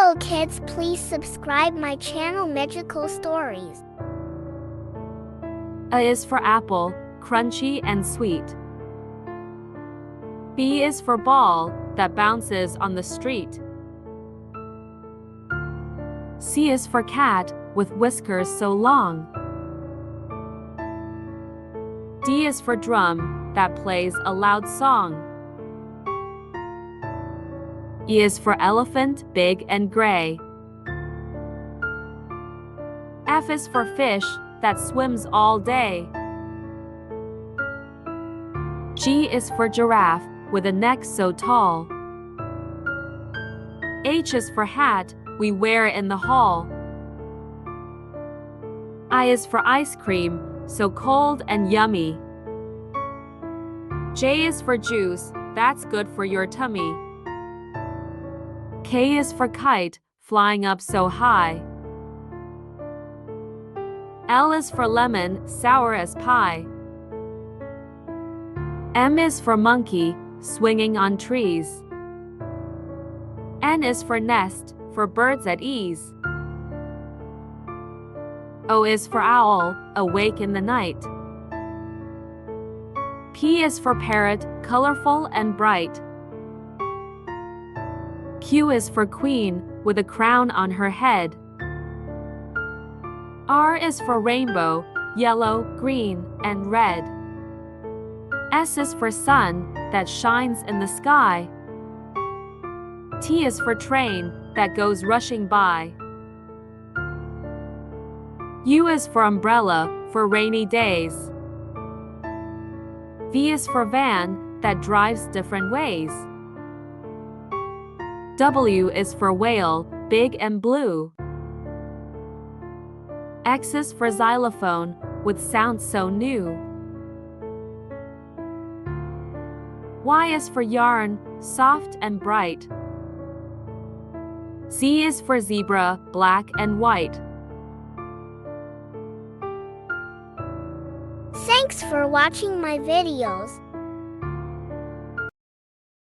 Hello kids, please subscribe my channel Magical Stories. A is for apple, crunchy and sweet. B is for ball, that bounces on the street. C is for cat, with whiskers so long. D is for drum, that plays a loud song. E is for elephant, big and gray. F is for fish, that swims all day. G is for giraffe, with a neck so tall. H is for hat, we wear in the hall. I is for ice cream, so cold and yummy. J is for juice, that's good for your tummy. K is for kite, flying up so high. L is for lemon, sour as pie. M is for monkey, swinging on trees. N is for nest, for birds at ease. O is for owl, awake in the night. P is for parrot, colorful and bright. Q is for queen, with a crown on her head. R is for rainbow, yellow, green, and red. S is for sun, that shines in the sky. T is for train, that goes rushing by. U is for umbrella, for rainy days. V is for van, that drives different ways. W is for whale, big and blue. X is for xylophone, with sounds so new. Y is for yarn, soft and bright. Z is for zebra, black and white. Thanks for watching my videos.